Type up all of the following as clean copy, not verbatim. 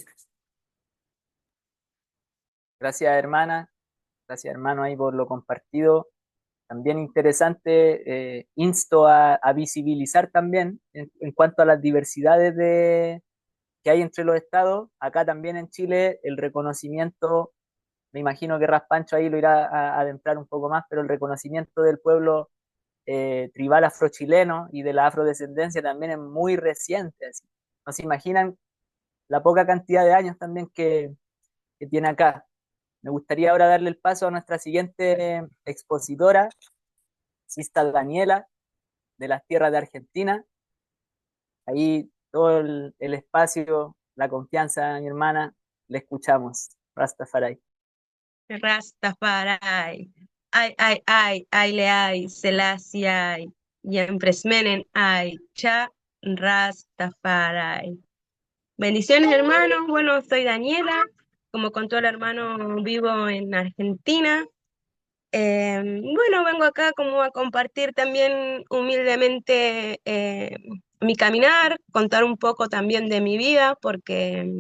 Luis. Gracias, hermana. Gracias, hermano, ahí por lo compartido. También interesante, insto a visibilizar también en cuanto a las diversidades que hay entre los estados. Acá también en Chile el reconocimiento, me imagino que Raspancho ahí lo irá a adentrar un poco más, pero el reconocimiento del pueblo tribal afrochileno y de la afrodescendencia también es muy reciente. Así. No se imaginan la poca cantidad de años también que tiene acá. Me gustaría ahora darle el paso a nuestra siguiente expositora, Sista Daniela, de las tierras de Argentina. Ahí todo el espacio, la confianza, mi hermana, le escuchamos. Rastafari. Rastafari. Ay, le ay, Selassie ay, Yempresmenen ay, Cha Rastafari. Bendiciones, hermanos. Bueno, soy Daniela. Como contó el hermano, vivo en Argentina. Bueno, vengo acá como a compartir también humildemente mi caminar, contar un poco también de mi vida, porque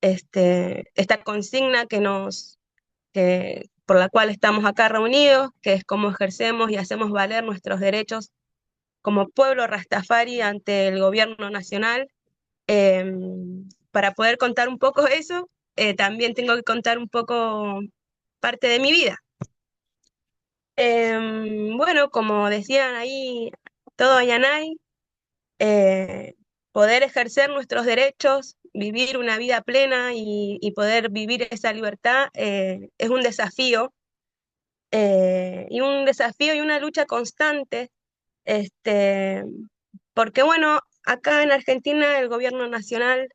esta consigna por la cual estamos acá reunidos, que es cómo ejercemos y hacemos valer nuestros derechos como pueblo Rastafari ante el gobierno nacional. Para poder contar un poco eso, también tengo que contar un poco parte de mi vida. Bueno, como decían ahí, todo Ayanay, eh, poder ejercer nuestros derechos, vivir una vida plena y poder vivir esa libertad es un desafío, y un desafío y una lucha constante, este, porque bueno, acá en Argentina el gobierno nacional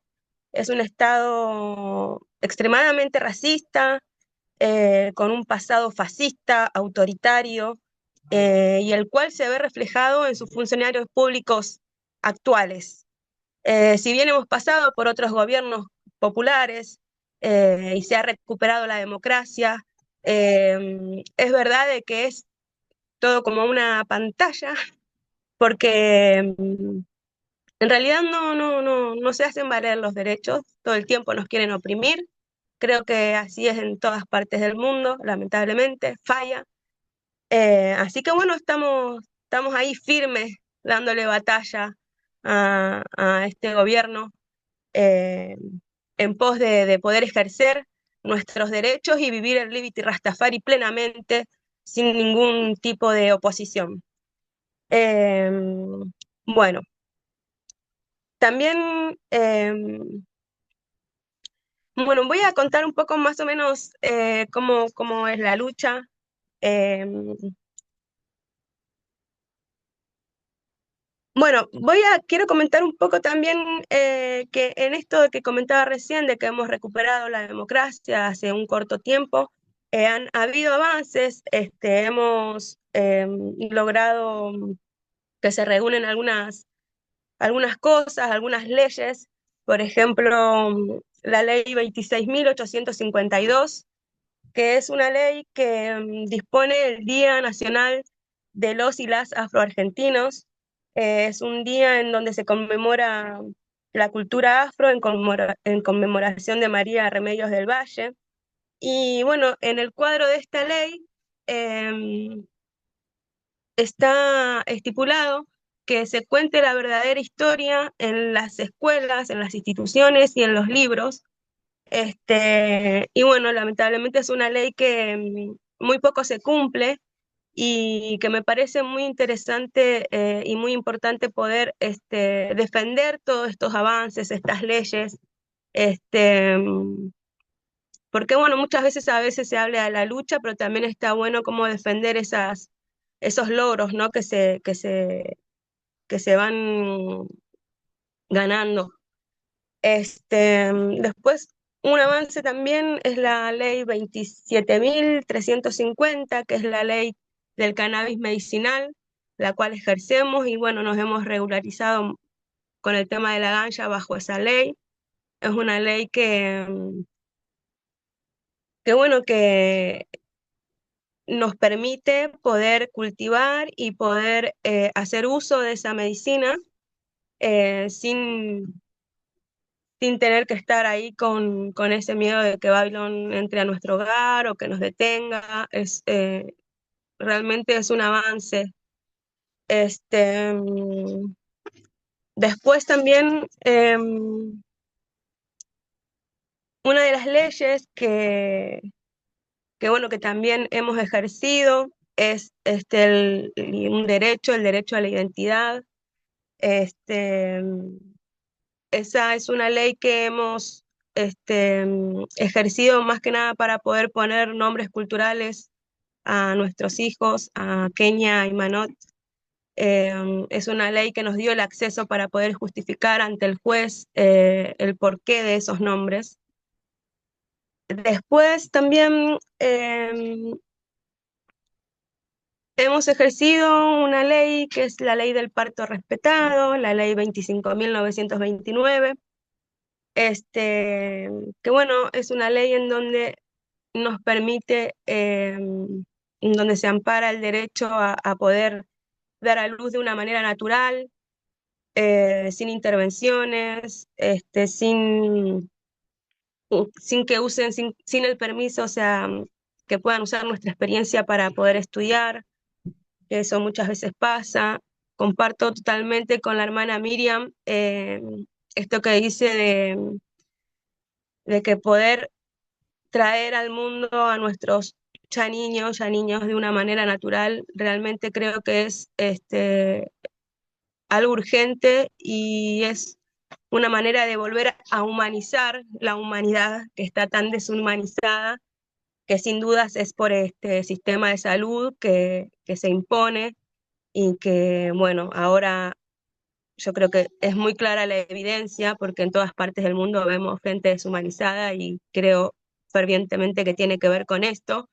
es un estado extremadamente racista, con un pasado fascista, autoritario, y el cual se ve reflejado en sus funcionarios públicos actuales. Si bien hemos pasado por otros gobiernos populares y se ha recuperado la democracia, es verdad de que es todo como una pantalla, porque en realidad no se hacen valer los derechos, todo el tiempo nos quieren oprimir. Creo que así es en todas partes del mundo, lamentablemente, falla. Así que bueno, estamos ahí firmes, dándole batalla a este gobierno, eh, en pos de poder ejercer nuestros derechos y vivir el Liberty Rastafari plenamente, sin ningún tipo de oposición. Eh, bueno, también, bueno, voy a contar un poco más o menos cómo es la lucha. Eh, Bueno, quiero comentar un poco también que en esto que comentaba recién, de que hemos recuperado la democracia hace un corto tiempo, han habido avances, hemos logrado que se reúnen algunas cosas, algunas leyes, por ejemplo, la ley 26.852, que es una ley que dispone el Día Nacional de los y las Afroargentinos. Es un día en donde se conmemora la cultura afro en conmemoración de María Remedios del Valle. Y bueno, en el cuadro de esta ley em, está estipulado que se cuente la verdadera historia en las escuelas, en las instituciones y en los libros. Y bueno, lamentablemente es una ley que muy poco se cumple y que me parece muy interesante y muy importante poder defender todos estos avances, estas leyes, este, mm, porque bueno, a veces se habla de la lucha, pero también está bueno como defender esos logros, ¿no? Que se van ganando. Después, un avance también es la ley 27.350, que es la ley del cannabis medicinal, la cual ejercemos y bueno, nos hemos regularizado con el tema de la ganja bajo esa ley. Es una ley que bueno, que nos permite poder cultivar y poder hacer uso de esa medicina sin sin tener que estar ahí con ese miedo de que Babylon entre a nuestro hogar o que nos detenga. Realmente es un avance. Después también, una de las leyes bueno, que también hemos ejercido es un derecho, el derecho a la identidad. Este, Esa es una ley que hemos ejercido más que nada para poder poner nombres culturales a nuestros hijos, a Kenia y Manot. Es una ley que nos dio el acceso para poder justificar ante el juez el porqué de esos nombres. Después también hemos ejercido una ley que es la ley del parto respetado, la ley 25.929, que bueno, es una ley en donde nos permite, en donde se ampara el derecho a poder dar a luz de una manera natural, sin intervenciones, sin que usen, sin el permiso, o sea, que puedan usar nuestra experiencia para poder estudiar, que eso muchas veces pasa. Comparto totalmente con la hermana Miriam esto que dice de que poder traer al mundo a nuestros ya niños de una manera natural, realmente creo que es algo urgente y es una manera de volver a humanizar la humanidad que está tan deshumanizada, que sin dudas es por este sistema de salud que se impone y que, bueno, ahora yo creo que es muy clara la evidencia porque en todas partes del mundo vemos gente deshumanizada y creo fervientemente que tiene que ver con esto.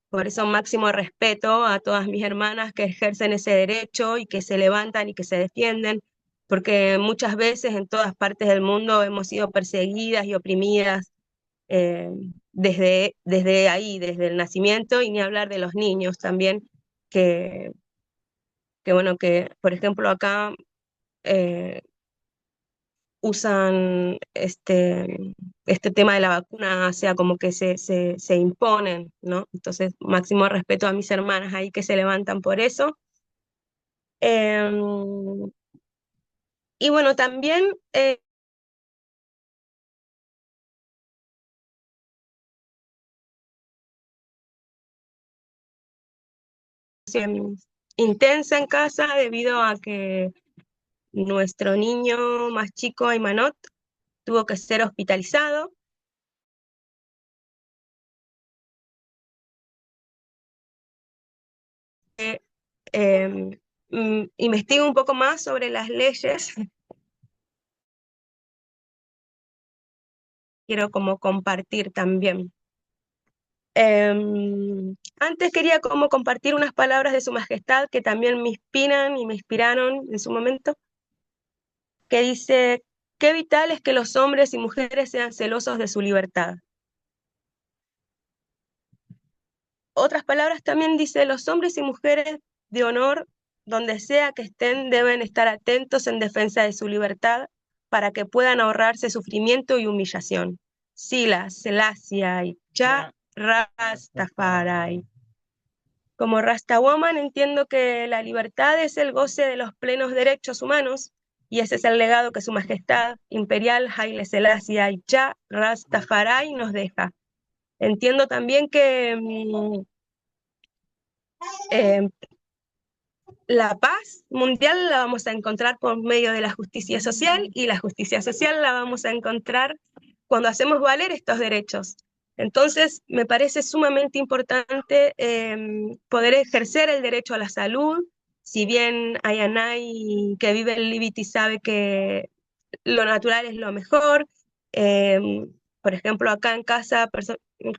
Por eso máximo respeto a todas mis hermanas que ejercen ese derecho y que se levantan y que se defienden, porque muchas veces en todas partes del mundo hemos sido perseguidas y oprimidas eh, desde ahí, desde el nacimiento, y ni hablar de los niños también, que, que bueno, que por ejemplo acá eh, usan este tema de la vacuna, o sea, como que se imponen, ¿no? Entonces, máximo respeto a mis hermanas ahí que se levantan por eso. Em, y bueno, también intensa en casa debido a que nuestro niño más chico, Aymanot, tuvo que ser hospitalizado. Em, Investigo un poco más sobre las leyes, quiero como compartir también. Antes quería como compartir unas palabras de Su Majestad que también me inspiran y me inspiraron en su momento, que dice: qué vital es que los hombres y mujeres sean celosos de su libertad. Otras palabras también dice: los hombres y mujeres de honor, donde sea que estén, deben estar atentos en defensa de su libertad para que puedan ahorrarse sufrimiento y humillación. Sila, Selassie, Ya, Rastafari. Como Rastawoman entiendo que la libertad es el goce de los plenos derechos humanos y ese es el legado que Su Majestad Imperial Haile Selassie y Ya Rastafari nos deja. Entiendo también que eh, la paz mundial la vamos a encontrar por medio de la justicia social y la justicia social la vamos a encontrar cuando hacemos valer estos derechos. Entonces, me parece sumamente importante poder ejercer el derecho a la salud. Si bien Ayanay que vive en Liberty sabe que lo natural es lo mejor, eh, por ejemplo, acá en casa,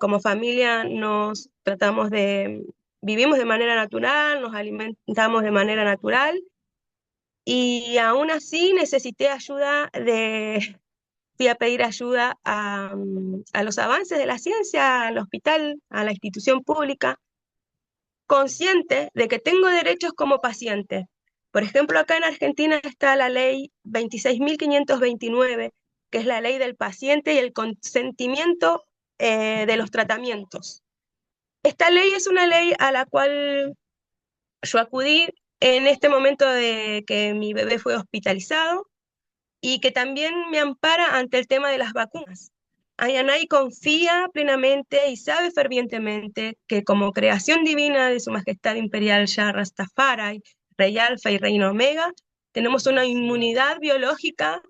como familia, nos tratamos de vivimos de manera natural, nos alimentamos de manera natural y aún así necesité ayuda fui a pedir ayuda a los avances de la ciencia, al hospital, a la institución pública, consciente de que tengo derechos como paciente. Por ejemplo, acá en Argentina está la ley 26.529 que es la ley del paciente y el consentimiento de los tratamientos. Esta ley es una ley a la cual yo acudí en este momento de que mi bebé fue hospitalizado y que también me ampara ante el tema de las vacunas. Ayanay confía plenamente y sabe fervientemente que como creación divina de Su Majestad Imperial Shah Rastafari, Rey Alfa y Reina Omega, tenemos una inmunidad biológica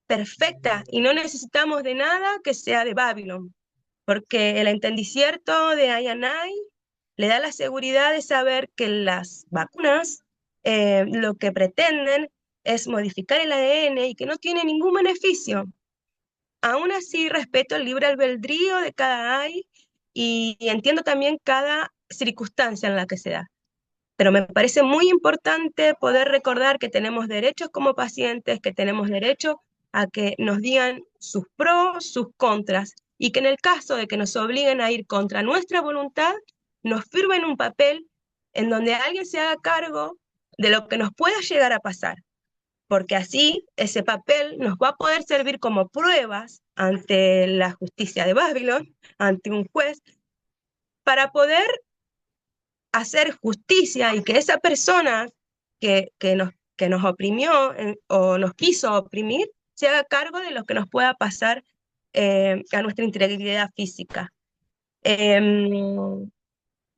perfecta y no necesitamos de nada que sea de Babylon, porque el entendicierto de Ayanay le da la seguridad de saber que las vacunas lo que pretenden es modificar el ADN y que no tiene ningún beneficio. Aún así, respeto el libre albedrío de cada AI y entiendo también cada circunstancia en la que se da. Pero me parece muy importante poder recordar que tenemos derechos como pacientes, que tenemos derecho a que nos digan sus pros, sus contras, y que en el caso de que nos obliguen a ir contra nuestra voluntad, nos firmen un papel en donde alguien se haga cargo de lo que nos pueda llegar a pasar, porque así ese papel nos va a poder servir como pruebas ante la justicia de Babylon, ante un juez, para poder hacer justicia y que esa persona que nos oprimió o nos quiso oprimir se haga cargo de lo que nos pueda pasar a nuestra integridad física.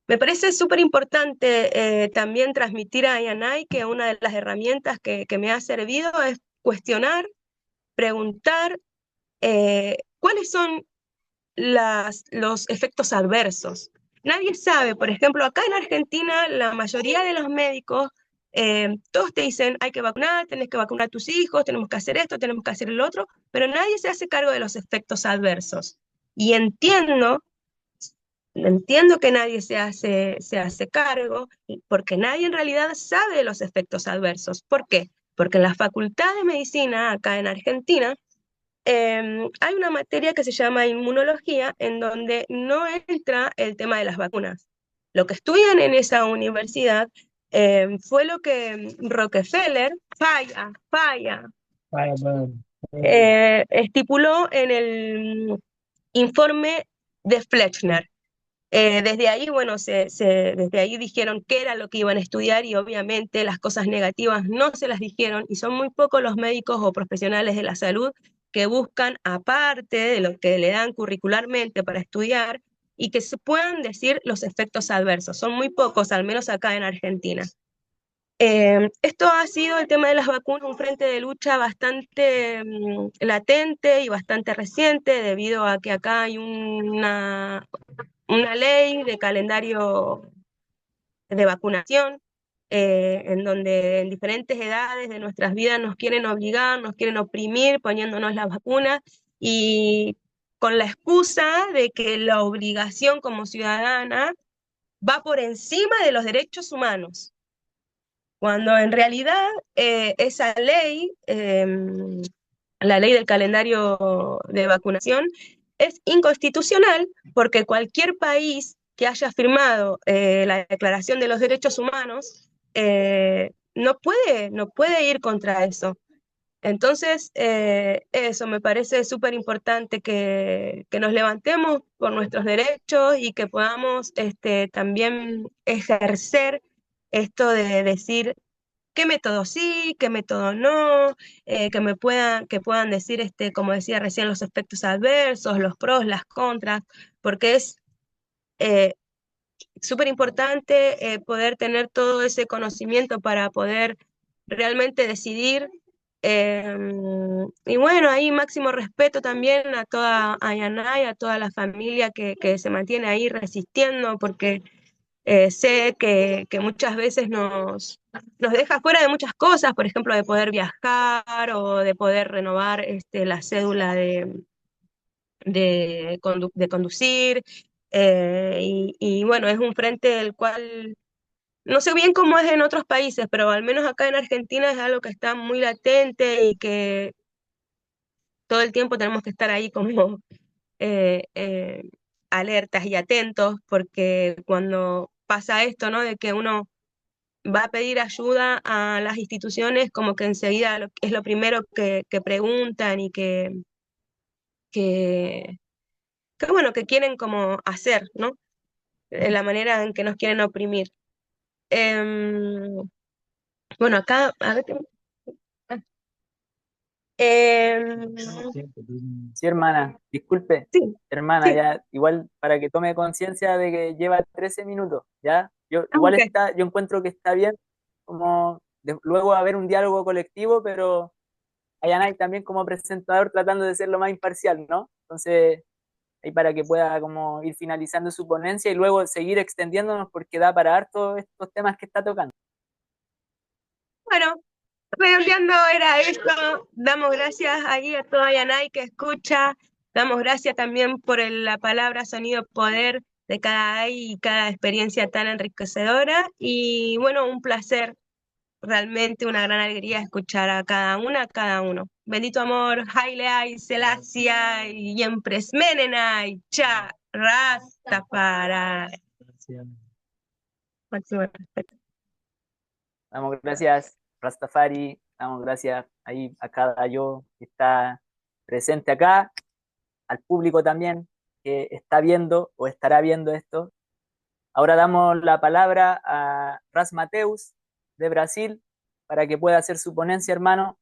Me parece súper importante también transmitir a Yanai que una de las herramientas que me ha servido es cuestionar, preguntar cuáles son los efectos adversos. Nadie sabe, por ejemplo, acá en Argentina la mayoría de los médicos, todos te dicen, hay que vacunar, tenés que vacunar a tus hijos, tenemos que hacer esto, tenemos que hacer el otro, pero nadie se hace cargo de los efectos adversos. Y entiendo que nadie se hace cargo, porque nadie en realidad sabe de los efectos adversos. ¿Por qué? Porque en la Facultad de Medicina, acá en Argentina, hay una materia que se llama inmunología, en donde no entra el tema de las vacunas. Lo que estudian en esa universidad fue lo que Rockefeller, Vaya, bueno, estipuló en el informe de Fletcher. Desde ahí, bueno, desde ahí dijeron qué era lo que iban a estudiar y obviamente las cosas negativas no se las dijeron y son muy pocos los médicos o profesionales de la salud que buscan, aparte de lo que le dan curricularmente para estudiar, y que se puedan decir los efectos adversos. Son muy pocos, al menos acá en Argentina. Esto ha sido el tema de las vacunas, un frente de lucha bastante latente y bastante reciente, debido a que acá hay una ley de calendario de vacunación, en donde en diferentes edades de nuestras vidas nos quieren obligar, nos quieren oprimir poniéndonos las vacunas y con la excusa de que la obligación como ciudadana va por encima de los derechos humanos, cuando en realidad esa ley, la ley del calendario de vacunación, es inconstitucional porque cualquier país que haya firmado la Declaración de los Derechos Humanos no puede ir contra eso. Entonces, eso me parece súper importante que nos levantemos por nuestros derechos y que podamos también ejercer esto de decir qué método sí, qué método no, que puedan decir, como decía recién, los efectos adversos, los pros, las contras, porque es eh, súper importante poder tener todo ese conocimiento para poder realmente decidir. Y bueno, ahí máximo respeto también a toda Ayanay, a toda la familia que se mantiene ahí resistiendo, porque sé que muchas veces nos deja fuera de muchas cosas, por ejemplo, de poder viajar o de poder renovar la cédula de conducir. Y bueno, es un frente del cual no sé bien cómo es en otros países, pero al menos acá en Argentina es algo que está muy latente y que todo el tiempo tenemos que estar ahí como eh, eh, alertas y atentos, porque cuando pasa esto, ¿no? De que uno va a pedir ayuda a las instituciones, como que enseguida es lo primero que preguntan y que, bueno, que quieren como hacer, ¿no? La manera en que nos quieren oprimir. Em, bueno, acá, a ver, em, Sí, hermana, disculpe, sí, hermana, sí, ya igual para que tome conciencia de que lleva 13 minutos, ¿ya? Yo igual ok. está, yo encuentro que está bien como luego haber un diálogo colectivo, pero hay también como presentador tratando de ser lo más imparcial, ¿no? Entonces, ahí para que pueda como ir finalizando su ponencia y luego seguir extendiéndonos porque da para harto estos temas que está tocando. Bueno, redondeando era esto, damos gracias ahí a toda Yanay que escucha, damos gracias también por la palabra sonido poder de cada ay y cada experiencia tan enriquecedora y bueno, un placer, realmente una gran alegría escuchar a cada una, a cada uno. Bendito amor, Haile Ay, Selassie y Yempres Menenay, Cha, Rastafari. Máximo respeto. Damos gracias, Rastafari, damos gracias ahí a cada yo que está presente acá, al público también que está viendo o estará viendo esto. Ahora damos la palabra a Ras Mateus de Brasil para que pueda hacer su ponencia, hermano.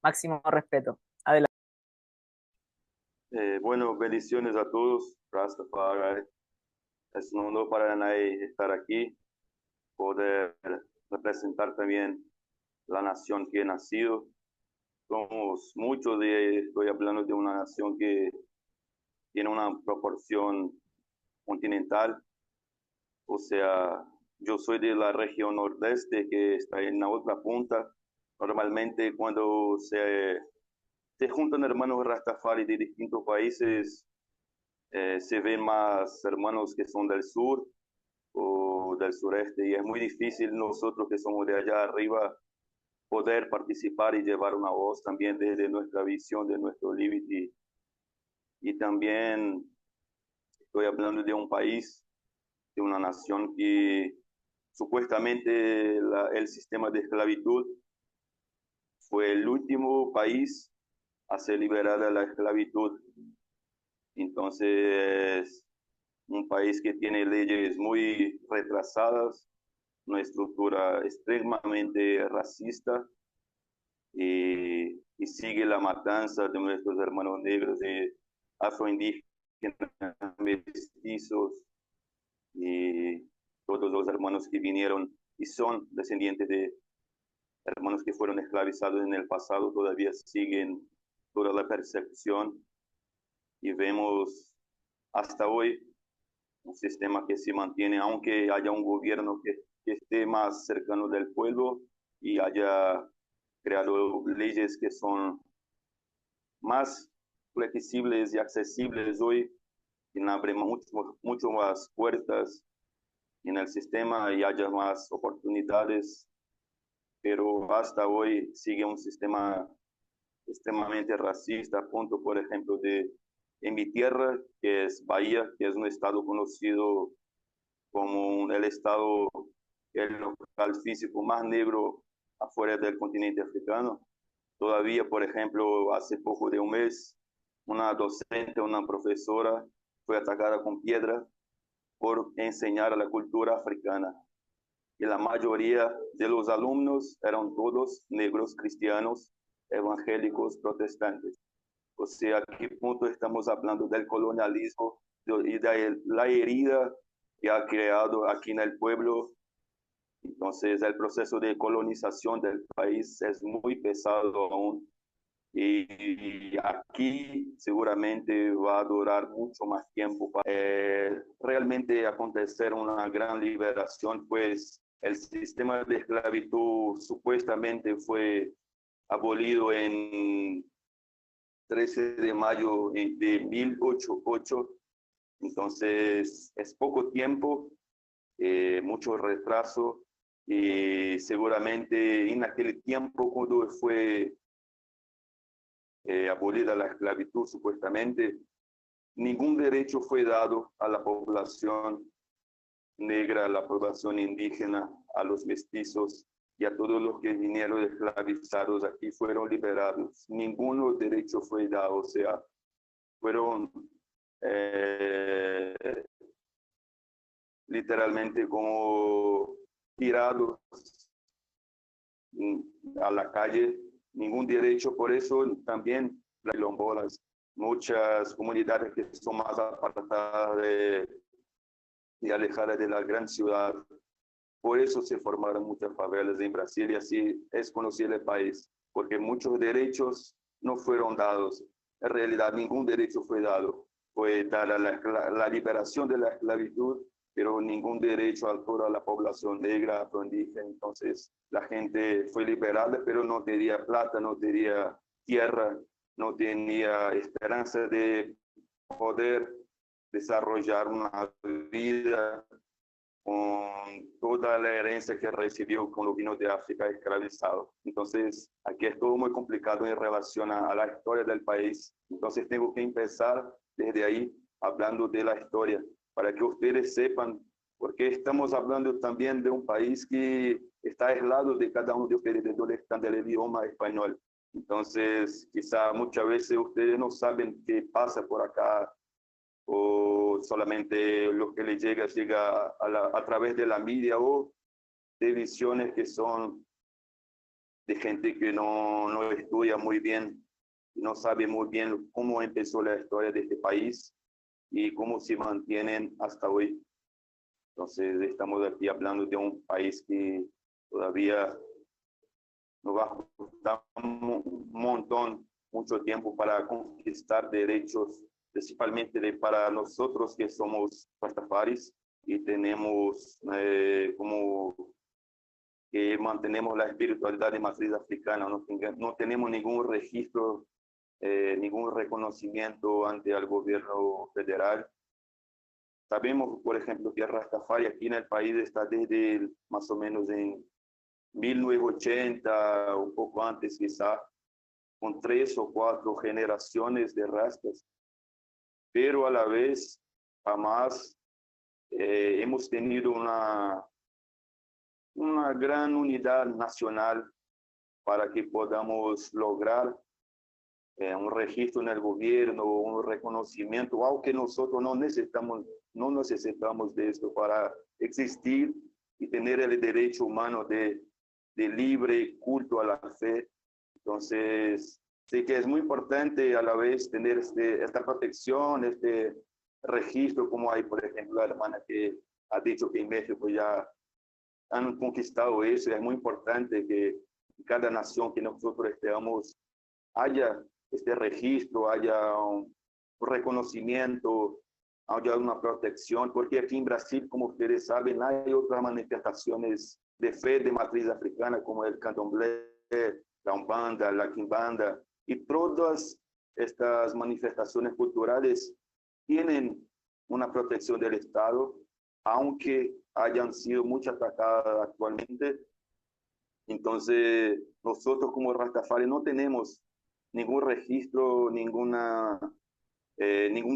Máximo respeto. Adelante. Bueno, bendiciones a todos. Rastafari. Es un honor para mí estar aquí, poder representar también la nación que he nacido. Somos muchos, estoy hablando de una nación que tiene una proporción continental. O sea, yo soy de la región nordeste que está en la otra punta. Normalmente cuando se juntan hermanos Rastafari de distintos países, se ven más hermanos que son del sur o del sureste y es muy difícil nosotros que somos de allá arriba poder participar y llevar una voz también desde nuestra visión, de nuestro Liberty. Y también estoy hablando de un país, de una nación que supuestamente el sistema de esclavitud fue el último país a ser liberada de la esclavitud. Entonces, un país que tiene leyes muy retrasadas, una estructura extremadamente racista y sigue la matanza de nuestros hermanos negros, de afroindígenas, mestizos y todos los hermanos que vinieron y son descendientes de hermanos que fueron esclavizados en el pasado, todavía siguen toda la percepción y vemos hasta hoy un sistema que se mantiene, aunque haya un gobierno que esté más cercano del pueblo y haya creado leyes que son más flexibles y accesibles hoy, que abren mucho más puertas en el sistema y haya más oportunidades, pero hasta hoy sigue un sistema extremadamente racista, a punto, por ejemplo, de en mi tierra, que es Bahía, que es un estado conocido como el estado, el local físico más negro afuera del continente africano. Todavía, por ejemplo, hace poco de un mes, una docente, una profesora, fue atacada con piedra por enseñar la cultura africana. Y la mayoría de los alumnos eran todos negros cristianos, evangélicos, protestantes. O sea, ¿a qué punto estamos hablando del colonialismo y de la herida que ha creado aquí en el pueblo? Entonces, el proceso de colonización del país es muy pesado aún. Y aquí seguramente va a durar mucho más tiempo para realmente acontecer una gran liberación, pues el sistema de esclavitud supuestamente fue abolido en 13 de mayo de 1808, entonces es poco tiempo, mucho retraso y seguramente en aquel tiempo cuando fue abolida la esclavitud supuestamente, ningún derecho fue dado a la población negra, a la población indígena, a los mestizos y a todos los que vinieron esclavizados aquí fueron liberados. Ninguno derecho fue dado, o sea, fueron literalmente como tirados a la calle, ningún derecho. Por eso también las quilombolas, muchas comunidades que son más apartadas y alejadas de la gran ciudad. Por eso se formaron muchas favelas en Brasil y así es conocido el país, porque muchos derechos no fueron dados. En realidad, ningún derecho fue dado. Fue dada la liberación de la esclavitud, pero ningún derecho a toda la población negra, afroindígena. Entonces, la gente fue liberada, pero no tenía plata, no tenía tierra, no tenía esperanza de poder desarrollar una vida con toda la herencia que recibió cuando vino de África esclavizado. Entonces, aquí es todo muy complicado en relación a la historia del país. Entonces, tengo que empezar desde ahí, hablando de la historia, para que ustedes sepan, porque estamos hablando también de un país que está aislado de cada uno de ustedes, de donde están del idioma español. Entonces, quizá muchas veces ustedes no saben qué pasa por acá, o solamente lo que les llega a través de la media o de visiones que son de gente que no estudia muy bien, no sabe muy bien cómo empezó la historia de este país y cómo se mantienen hasta hoy. Entonces estamos aquí hablando de un país que todavía nos va a costar un montón, mucho tiempo para conquistar derechos, principalmente para nosotros que somos pastafaris y tenemos como que mantenemos la espiritualidad de matriz africana, no tenemos ningún registro, ningún reconocimiento ante el gobierno federal. Sabemos, por ejemplo, que el Rastafari aquí en el país está desde más o menos en 1980, un poco antes quizá, con 3 o 4 generaciones de rastas, pero a la vez jamás hemos tenido una gran unidad nacional para que podamos lograr un registro en el gobierno, un reconocimiento, aunque nosotros no necesitamos de esto para existir y tener el derecho humano de libre culto a la fe. Entonces, sí que es muy importante a la vez tener esta protección, este registro, como hay, por ejemplo, la hermana que ha dicho que en México ya han conquistado eso. Es muy importante que cada nación que nosotros estemos haya este registro, haya un reconocimiento, haya una protección, porque aquí en Brasil, como ustedes saben, hay otras manifestaciones de fe de matriz africana, como el candomblé, la umbanda, la quimbanda, y todas estas manifestaciones culturales tienen una protección del Estado, aunque hayan sido mucho atacadas actualmente. Entonces, nosotros como Rastafari no tenemos ningún registro, ningún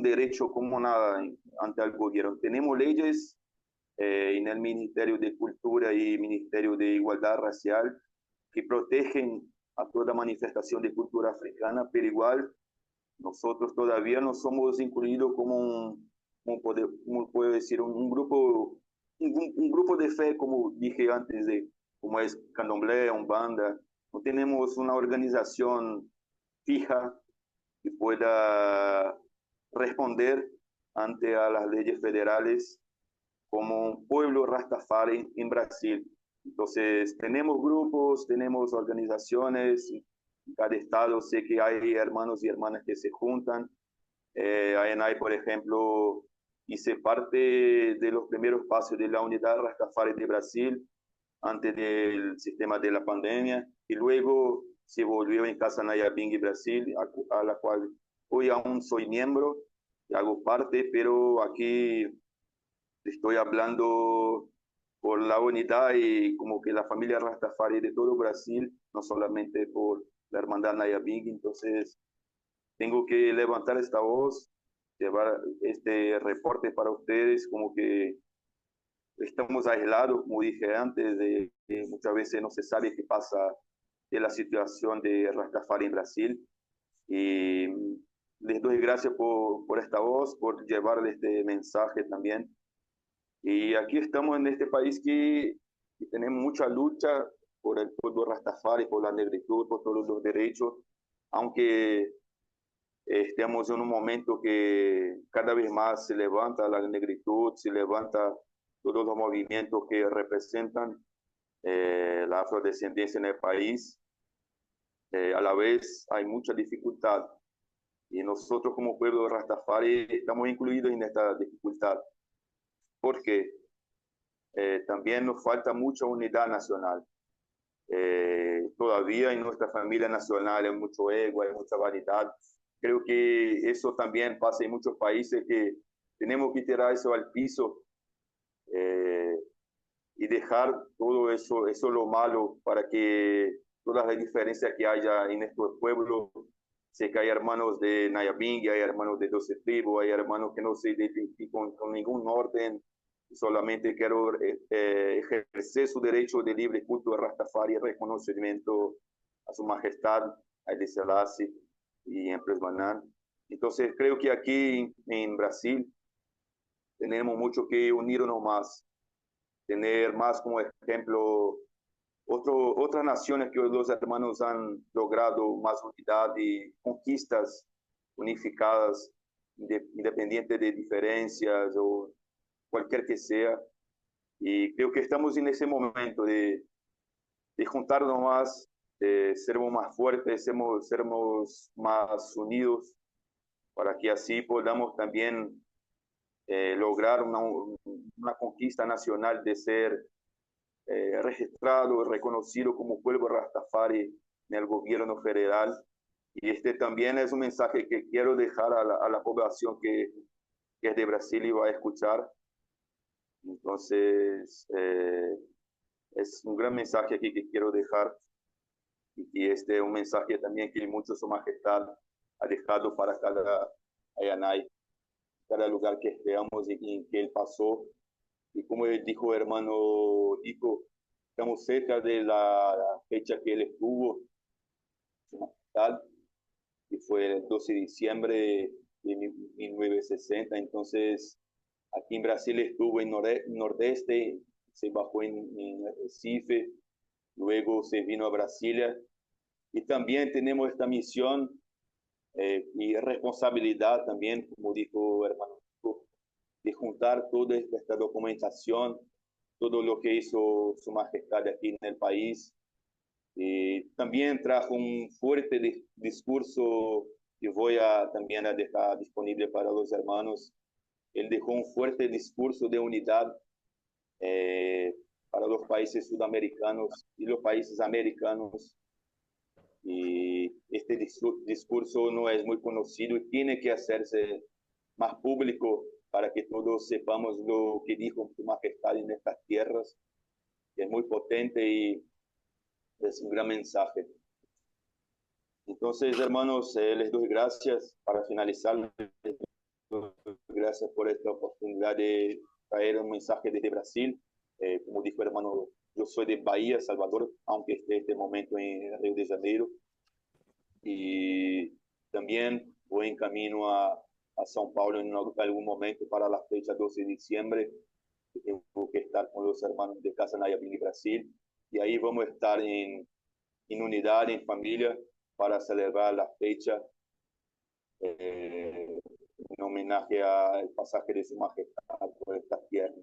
derecho como nada ante el gobierno. Tenemos leyes en el Ministerio de Cultura y Ministerio de Igualdad Racial que protegen a toda manifestación de cultura africana, pero igual nosotros todavía no somos incluidos como como puedo decir, un grupo de fe, como dije antes, como es Candomblé, Umbanda. No tenemos una organización fija que pueda responder ante a las leyes federales como un pueblo Rastafari en Brasil. Entonces, tenemos grupos, tenemos organizaciones, en cada estado sé que hay hermanos y hermanas que se juntan. ANAI, por ejemplo, hice parte de los primeros pasos de la unidad Rastafari de Brasil antes del sistema de la pandemia y luego se volvió en Casa Nayabing Brasil, a la cual hoy aún soy miembro y hago parte, pero aquí estoy hablando por la unidad y como que la familia Rastafari de todo Brasil, no solamente por la hermandad Nayabing. Entonces tengo que levantar esta voz, llevar este reporte para ustedes, como que estamos aislados, como dije antes, muchas veces no se sabe qué pasa de la situación de Rastafari en Brasil. Y les doy gracias por esta voz, por llevarles este mensaje también. Y aquí estamos en este país que tenemos mucha lucha por el pueblo Rastafari, por la negritud, por todos los derechos, aunque estamos en un momento que cada vez más se levanta la negritud, se levanta todos los movimientos que representan la afrodescendencia en el país. A la vez hay mucha dificultad y nosotros como pueblo Rastafari estamos incluidos en esta dificultad porque también nos falta mucha unidad nacional. Todavía en nuestra familia nacional hay mucho ego, hay mucha vanidad. Creo que eso también pasa en muchos países, que tenemos que tirar eso al piso y dejar todo eso lo malo, para que todas las diferencias que haya en nuestro pueblo, sé que hay hermanos de Nayabing, hay hermanos de 12 tribus, hay hermanos que no se identifican con ningún orden, solamente quiero ejercer su derecho de libre culto de Rastafari, reconocimiento a su majestad, a Haile Selassie y Empress Banana. Entonces creo que aquí en Brasil tenemos mucho que unirnos más, tener más como ejemplo otras naciones que los hermanos han logrado más unidad y conquistas unificadas, independiente de diferencias o cualquier que sea. Y creo que estamos en ese momento de juntarnos más, de ser más fuertes, ser más unidos, para que así podamos también lograr una conquista nacional de ser registrado, reconocido como pueblo Rastafari en el gobierno federal. Y este también es un mensaje que quiero dejar a la población que es de Brasil y va a escuchar. Entonces, es un gran mensaje aquí que quiero dejar, y este es un mensaje también que mucho Su Majestad ha dejado para cada Ayanay, cada lugar que estemos y en que él pasó. Y como él dijo, hermano Dico, estamos cerca de la fecha que él estuvo, Su Majestad, que fue el 12 de diciembre de 1960. Entonces, aquí en Brasil estuvo en Nordeste, se bajó en Recife, luego se vino a Brasilia. Y también tenemos esta misión y responsabilidad también, como dijo hermano, de juntar toda esta documentación, todo lo que hizo Su Majestad aquí en el país. También trajo un fuerte discurso que voy también a dejar disponible para los hermanos. Él dejó un fuerte discurso de unidad para los países sudamericanos y los países americanos. Y este discurso no es muy conocido y tiene que hacerse más público para que todos sepamos lo que dijo Su Majestad en estas tierras. Es muy potente y es un gran mensaje. Entonces, hermanos, les doy gracias para finalizar. Gracias por esta oportunidad de traer un mensaje desde Brasil. Como dijo hermano, yo soy de Bahía, Salvador, aunque esté en este momento en Río de Janeiro. Y también voy en camino a São Paulo en algún momento para la fecha 12 de diciembre. Tengo que estar con los hermanos de Casa Nayabing, Brasil. Y ahí vamos a estar en unidad, en familia, para celebrar la fecha en homenaje al pasaje de Su Majestad por esta tierra.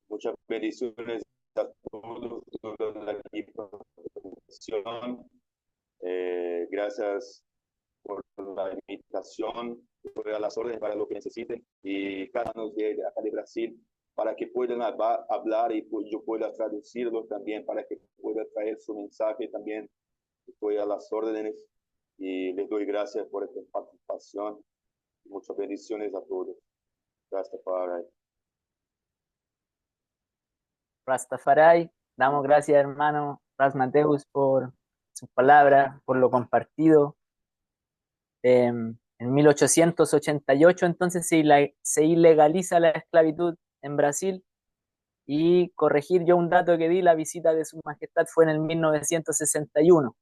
Muchas bendiciones a todos, toda la equipación. Gracias por la invitación, por las órdenes para lo que necesiten, y cada uno de acá de Brasil, para que puedan hablar y yo pueda traducirlo también, para que pueda traer su mensaje también. Estoy a las órdenes y les doy gracias por esta participación. Muchas bendiciones a todos. Gracias, Padre. Rastafari, damos gracias, hermano Ras Mateus, por sus palabras, por lo compartido. En 1888 entonces se ilegaliza la esclavitud en Brasil, Y corregir yo un dato que di, la visita de Su Majestad fue en el 1961,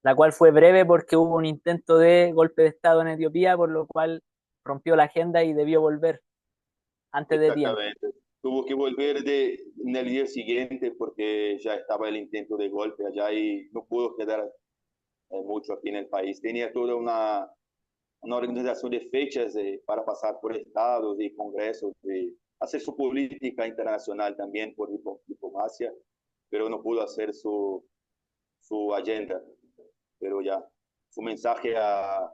la cual fue breve porque hubo un intento de golpe de Estado en Etiopía, por lo cual rompió la agenda y debió volver antes de tiempo. Exactamente. Tuvo que volver en el día siguiente porque ya estaba el intento de golpe allá y no pudo quedar mucho aquí en el país. Tenía toda una organización de fechas para pasar por estados y congresos, de hacer su política internacional también por diplomacia, pero no pudo hacer su agenda. Pero ya, su mensaje ha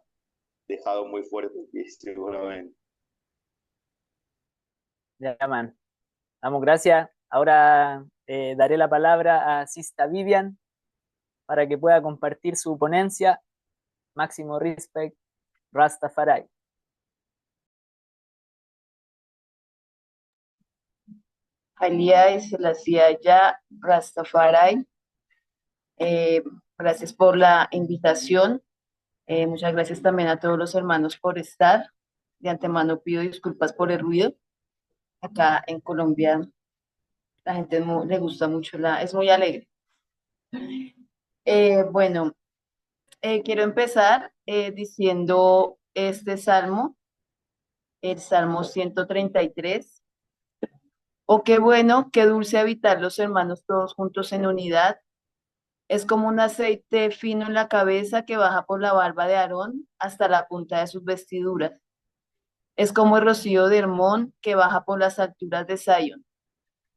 dejado muy fuerte, seguramente. Ya, man. Damos gracias. Ahora daré la palabra a Sista Vivian para que pueda compartir su ponencia. Máximo respect, Rastafari. Haile Selassie Ya Rastafari. Gracias por la invitación. Muchas gracias también a todos los hermanos por estar. De antemano pido disculpas por el ruido. Acá en Colombia la gente le gusta mucho, es muy alegre. Bueno, quiero empezar diciendo este salmo, el Salmo 133. Oh, qué bueno, qué dulce habitar los hermanos todos juntos en unidad. Es como un aceite fino en la cabeza que baja por la barba de Aarón hasta la punta de sus vestiduras. Es como el rocío de Hermón que baja por las alturas de Sion.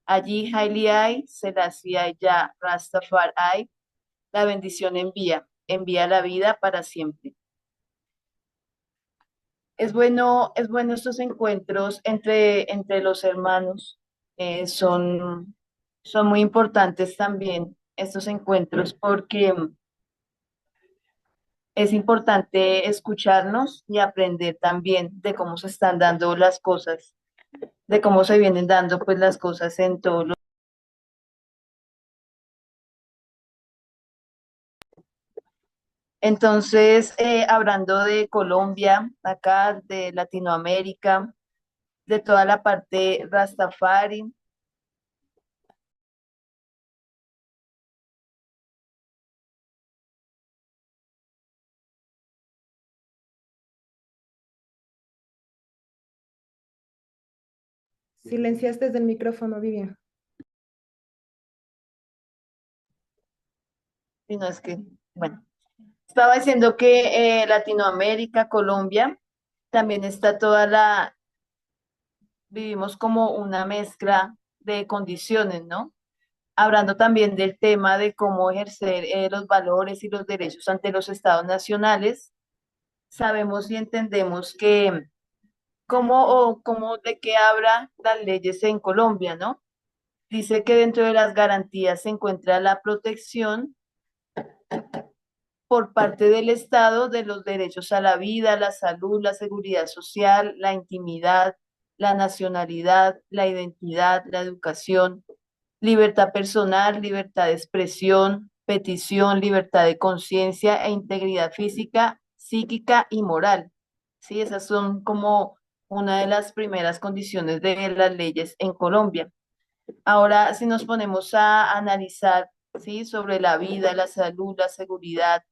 Allí Haile Selassie Ya Rastafari, la bendición envía la vida para siempre. Es bueno estos encuentros entre los hermanos. Son muy importantes también estos encuentros porque es importante escucharnos y aprender también de cómo se están dando las cosas, de cómo se vienen dando pues las cosas en todos los... Entonces, hablando de Colombia, acá, de Latinoamérica, de toda la parte Rastafari, Silenciaste desde el micrófono, Vivian. y no es que, bueno, estaba diciendo que Latinoamérica, Colombia, también está vivimos como una mezcla de condiciones, ¿no? Hablando también del tema de cómo ejercer los valores y los derechos ante los estados nacionales, sabemos y entendemos que cómo de qué habla las leyes en Colombia, ¿no? Dice que dentro de las garantías se encuentra la protección por parte del Estado de los derechos a la vida, la salud, la seguridad social, la intimidad, la nacionalidad, la identidad, la educación, libertad personal, libertad de expresión, petición, libertad de conciencia e integridad física, psíquica y moral. Sí, esas son como una de las primeras condiciones de las leyes en Colombia. Ahora, si nos ponemos a analizar, sí, sobre la vida, la salud, la seguridad,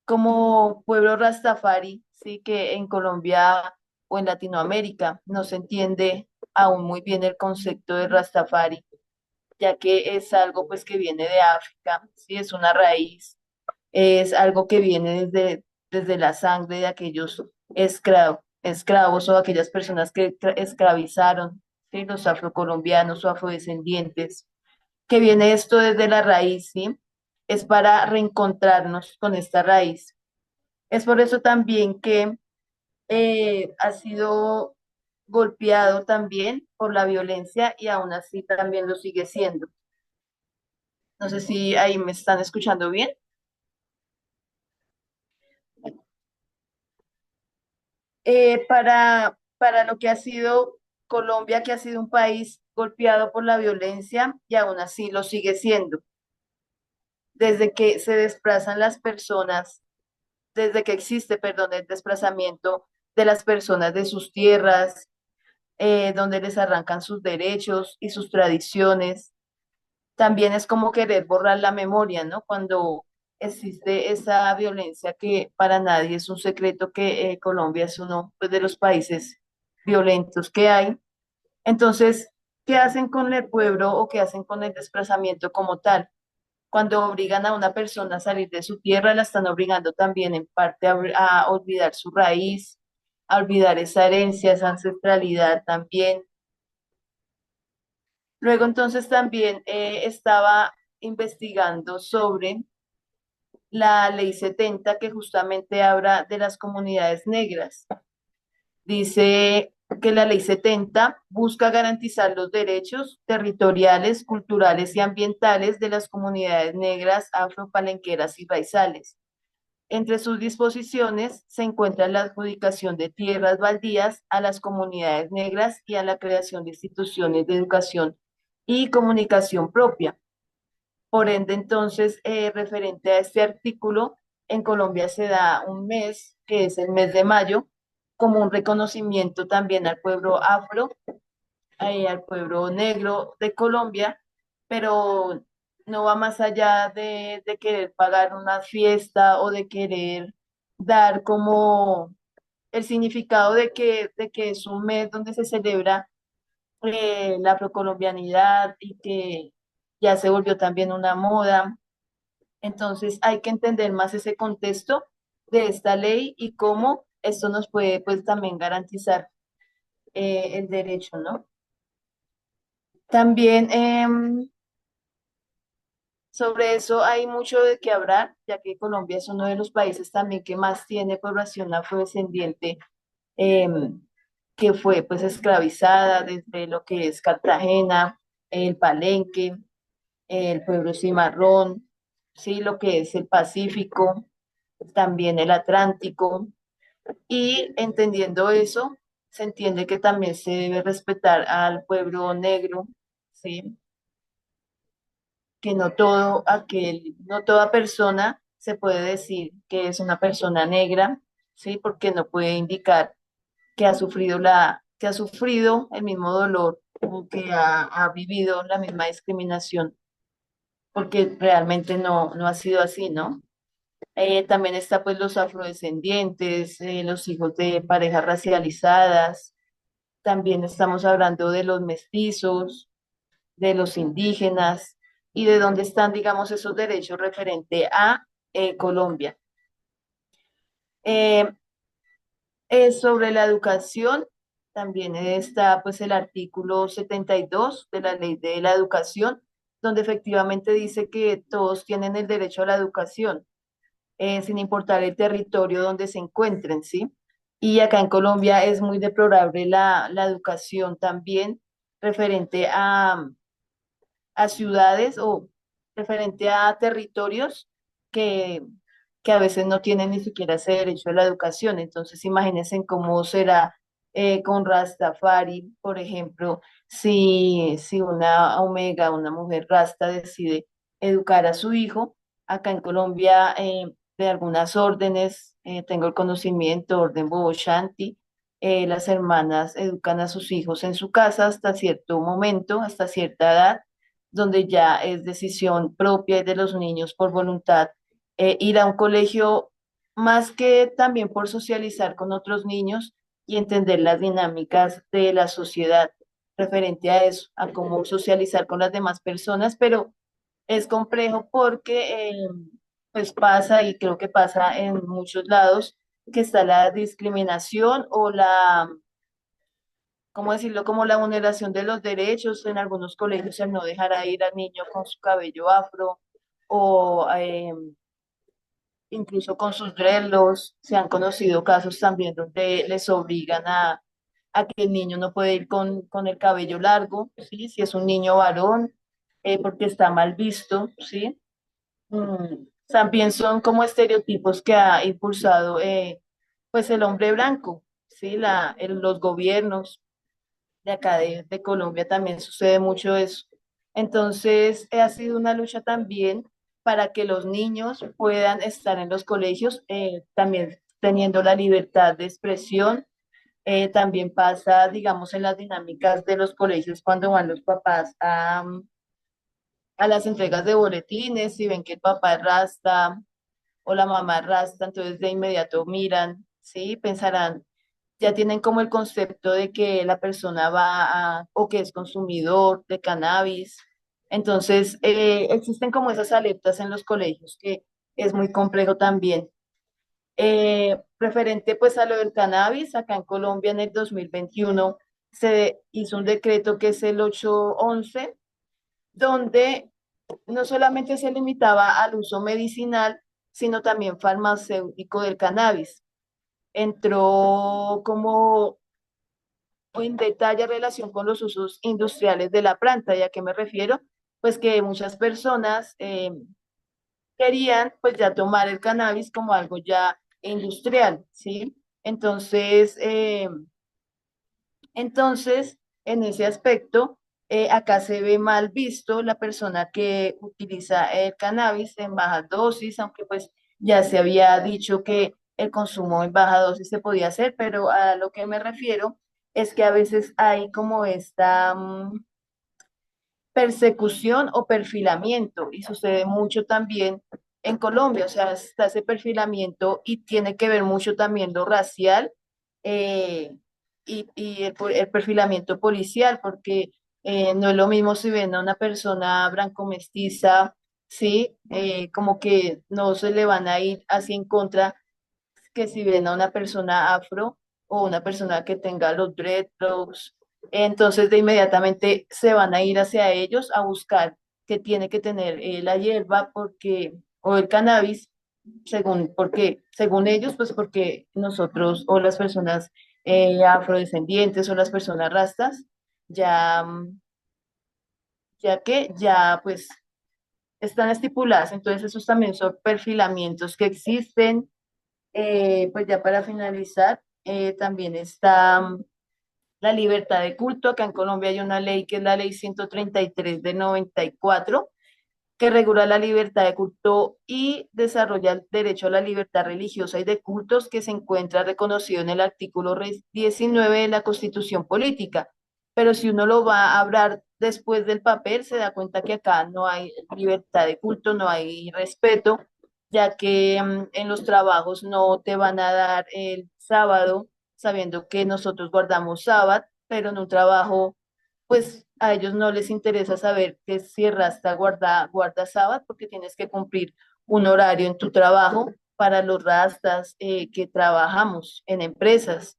como pueblo Rastafari, sí, que en Colombia o en Latinoamérica no se entiende aún muy bien el concepto de Rastafari, ya que es algo pues que viene de África, sí, es una raíz, es algo que viene desde la sangre de aquellos esclavos o aquellas personas que esclavizaron, ¿sí? Los afrocolombianos o afrodescendientes, que viene esto desde la raíz, ¿sí? Es para reencontrarnos con esta raíz. Es por eso también que ha sido golpeado también por la violencia y aún así también lo sigue siendo. No sé si ahí me están escuchando bien. Para lo que ha sido Colombia, que ha sido un país golpeado por la violencia y aún así lo sigue siendo. Desde que se desplazan las personas, desde que existe, perdón, el desplazamiento de las personas de sus tierras, donde les arrancan sus derechos y sus tradiciones. También es como querer borrar la memoria, ¿no? Cuando existe esa violencia que para nadie es un secreto que Colombia es uno pues, de los países violentos que hay. Entonces, ¿qué hacen con el pueblo o qué hacen con el desplazamiento como tal? Cuando obligan a una persona a salir de su tierra, la están obligando también en parte a olvidar su raíz, a olvidar esa herencia, esa ancestralidad también. Luego entonces también estaba investigando sobre la ley 70 que justamente habla de las comunidades negras. Dice que la ley 70 busca garantizar los derechos territoriales, culturales y ambientales de las comunidades negras, afropalenqueras y raizales. Entre sus disposiciones se encuentra la adjudicación de tierras baldías a las comunidades negras y a la creación de instituciones de educación y comunicación propia. Por ende, entonces, referente a este artículo, en Colombia se da un mes, que es el mes de mayo, como un reconocimiento también al pueblo afro, al pueblo negro de Colombia, pero no va más allá de querer pagar una fiesta o de querer dar como el significado de que es un mes donde se celebra la afrocolombianidad y que ya se volvió también una moda. Entonces hay que entender más ese contexto de esta ley y cómo esto nos puede pues también garantizar el derecho, ¿no? También sobre eso hay mucho de qué hablar, ya que Colombia es uno de los países también que más tiene población afrodescendiente que fue pues esclavizada desde lo que es Cartagena, el Palenque, el pueblo Cimarrón, sí, lo que es el Pacífico, también el Atlántico, y entendiendo eso, se entiende que también se debe respetar al pueblo negro, sí, que no todo aquel, no toda persona se puede decir que es una persona negra, sí, porque no puede indicar que ha sufrido el mismo dolor o que ha vivido la misma discriminación, porque realmente no ha sido así, ¿no? También está pues los afrodescendientes, los hijos de parejas racializadas, también estamos hablando de los mestizos, de los indígenas y de dónde están, digamos, esos derechos referente a Colombia. Eh, sobre la educación, también está pues el artículo 72 de la Ley de la Educación, donde efectivamente dice que todos tienen el derecho a la educación sin importar el territorio donde se encuentren, ¿sí? Y acá en Colombia es muy deplorable la educación también referente a ciudades o referente a territorios que, que a veces no tienen ni siquiera ese derecho a la educación. Entonces, imagínense cómo será con Rastafari, por ejemplo, si una omega, una mujer rasta decide educar a su hijo. Acá en Colombia, de algunas órdenes, tengo el conocimiento, orden Bobo Shanti, las hermanas educan a sus hijos en su casa hasta cierto momento, hasta cierta edad, donde ya es decisión propia de los niños por voluntad ir a un colegio, más que también por socializar con otros niños y entender las dinámicas de la sociedad referente a eso, a cómo socializar con las demás personas, pero es complejo porque pues pasa y creo que pasa en muchos lados que está la discriminación o ¿cómo decirlo? Como la vulneración de los derechos en algunos colegios, el no dejar a ir al niño con su cabello afro o incluso con sus dreadlocks. Se han conocido casos también donde les obligan a que el niño no puede ir con el cabello largo, ¿sí? Si es un niño varón, porque está mal visto, ¿sí? También son como estereotipos que ha impulsado pues el hombre blanco, ¿sí? Los gobiernos de acá de Colombia también sucede mucho eso. Entonces, ha sido una lucha también para que los niños puedan estar en los colegios, también teniendo la libertad de expresión, También pasa, digamos, en las dinámicas de los colegios cuando van los papás a las entregas de boletines y ven que el papá es rasta o la mamá es rasta, entonces de inmediato miran, ¿sí? Pensarán, ya tienen como el concepto de que la persona va a, o que es consumidor de cannabis. Entonces, existen como esas alertas en los colegios que es muy complejo también. Referente pues a lo del cannabis, acá en Colombia en el 2021 se hizo un decreto que es el 811, donde no solamente se limitaba al uso medicinal, sino también farmacéutico del cannabis. Entró como en detalle relación con los usos industriales de la planta. ¿Y a qué me refiero? Pues que muchas personas querían pues ya tomar el cannabis como algo ya industrial, ¿sí? Entonces, en ese aspecto, acá se ve mal visto la persona que utiliza el cannabis en baja dosis, aunque pues ya se había dicho que el consumo en baja dosis se podía hacer, pero a lo que me refiero es que a veces hay como esta persecución o perfilamiento, y sucede mucho también en Colombia, o sea, está ese perfilamiento y tiene que ver mucho también lo racial, eh, y el perfilamiento policial, porque no es lo mismo si ven a una persona blanco mestiza, sí, como que no se le van a ir así en contra que si ven a una persona afro o una persona que tenga los dreadlocks, entonces de inmediatamente se van a ir hacia ellos a buscar que tiene que tener la hierba porque, o el cannabis, según ellos, pues porque nosotros o las personas afrodescendientes o las personas rastas, ya, ya pues están estipuladas, entonces esos también son perfilamientos que existen. Pues ya para finalizar, también está la libertad de culto. Acá en Colombia hay una ley que es la ley 133 de 94 que regula la libertad de culto y desarrolla el derecho a la libertad religiosa y de cultos que se encuentra reconocido en el artículo 19 de la Constitución Política. Pero si uno lo va a hablar después del papel, se da cuenta que acá no hay libertad de culto, no hay respeto, ya que en los trabajos no te van a dar el sábado, sabiendo que nosotros guardamos sábado, pero en un trabajo pues a ellos no les interesa saber que si Rasta guarda sábado porque tienes que cumplir un horario en tu trabajo para los rastas que trabajamos en empresas.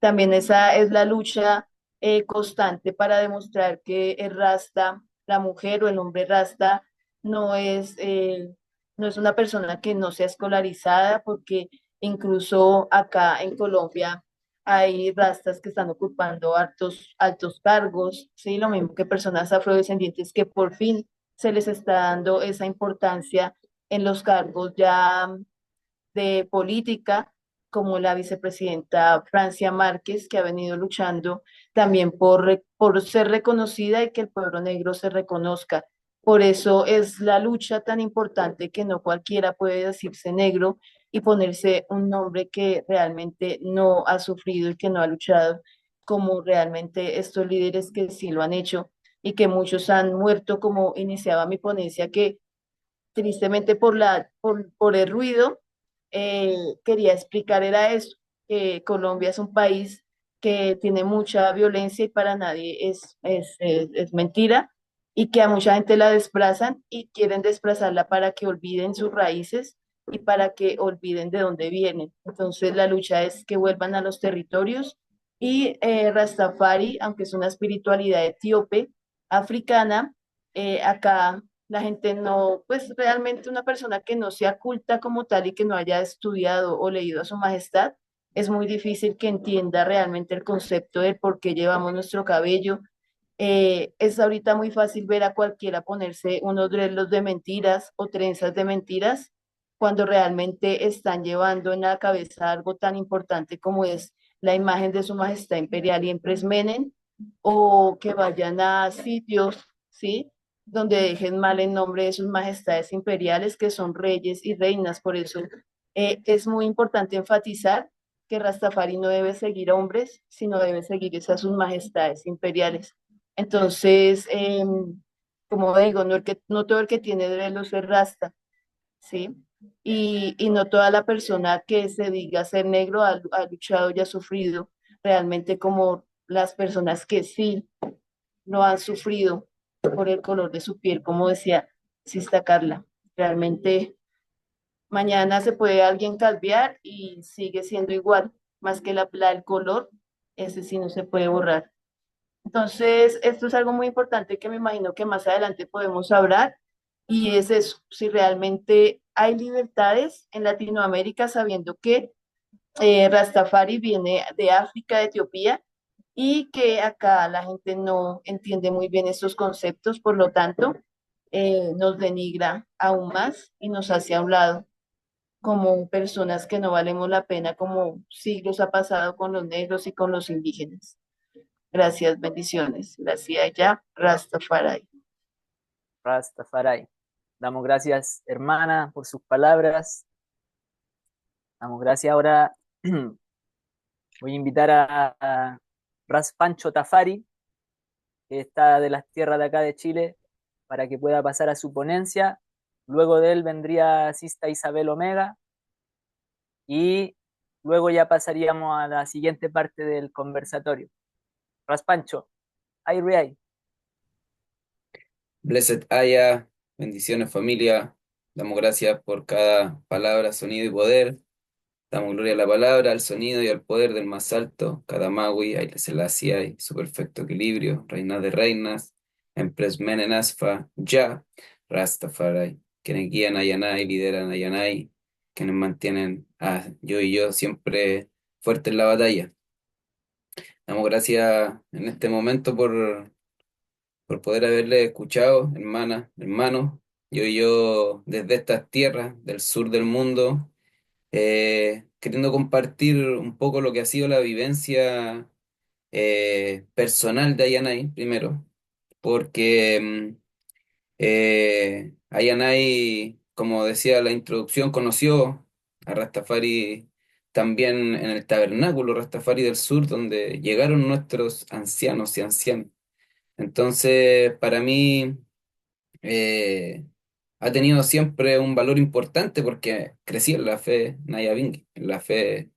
También esa es la lucha constante para demostrar que el rasta, la mujer o el hombre rasta, no es, eh, no es una persona que no sea escolarizada, porque incluso acá en Colombia hay rastas que están ocupando altos cargos, ¿sí? Lo mismo que personas afrodescendientes que por fin se les está dando esa importancia en los cargos ya de política, como la vicepresidenta Francia Márquez, que ha venido luchando también por ser reconocida y que el pueblo negro se reconozca. Por eso es la lucha tan importante que no cualquiera puede decirse negro y ponerse un nombre que realmente no ha sufrido y que no ha luchado, como realmente estos líderes que sí lo han hecho y que muchos han muerto, como iniciaba mi ponencia, que tristemente por el ruido, quería explicar era eso, que Colombia es un país que tiene mucha violencia y para nadie es mentira, y que a mucha gente la desplazan y quieren desplazarla para que olviden sus raíces y para que olviden de dónde vienen. Entonces la lucha es que vuelvan a los territorios y Rastafari, aunque es una espiritualidad etíope, africana, acá la gente no, pues realmente una persona que no sea culta como tal y que no haya estudiado o leído a su majestad, es muy difícil que entienda realmente el concepto de por qué llevamos nuestro cabello. Es ahorita muy fácil ver a cualquiera ponerse unos dreadlocks de mentiras o trenzas de mentiras cuando realmente están llevando en la cabeza algo tan importante como es la imagen de su majestad imperial y empress Menen, o que vayan a sitios, ¿sí? Donde dejen mal el nombre de sus majestades imperiales, que son reyes y reinas. Por eso es muy importante enfatizar que Rastafari no debe seguir hombres, sino debe seguir esas sus majestades imperiales. Entonces, como digo, no todo el que tiene velos es Rasta, ¿sí? Y no toda la persona que se diga ser negro ha luchado y ha sufrido realmente como las personas que sí lo han sufrido por el color de su piel, como decía Sista Carla. Realmente mañana se puede alguien calviar y sigue siendo igual, más que el color, ese sí no se puede borrar. Entonces, esto es algo muy importante que me imagino que más adelante podemos hablar y es eso, si realmente hay libertades en Latinoamérica sabiendo que Rastafari viene de África, de Etiopía, y que acá la gente no entiende muy bien estos conceptos, por lo tanto, nos denigra aún más y nos hace a un lado como personas que no valemos la pena, como siglos ha pasado con los negros y con los indígenas. Gracias, bendiciones. Gracias ya, Rastafari. Rastafari. Damos gracias, hermana, por sus palabras. Damos gracias ahora. Voy a invitar a Ras Pancho Tafari, que está de las tierras de acá de Chile, para que pueda pasar a su ponencia. Luego de él vendría Sista Isabel Omega y luego ya pasaríamos a la siguiente parte del conversatorio. Ras Pancho, ay, ay. Blessed haya, bendiciones familia. Damos gracias por cada palabra, sonido y poder. Damos gloria a la palabra, al sonido y al poder del más alto. Kadamawi, Haile Selassie, su perfecto equilibrio, reina de reinas, Empress Menen Asfa, Ya, Rastafari, quienes guían a Yanai, lideran a Yanai, quienes mantienen a yo y yo siempre fuertes en la batalla. Damos gracias en este momento por poder haberle escuchado, hermana, hermano, yo desde estas tierras del sur del mundo, queriendo compartir un poco lo que ha sido la vivencia personal de Ayanay, primero, porque Ayanay, como decía la introducción, conoció a Rastafari también en el tabernáculo Rastafari del sur, donde llegaron nuestros ancianos y ancianas. Entonces, para mí eh, ha tenido siempre un valor importante porque crecí en la fe Nayabingi, en la fe,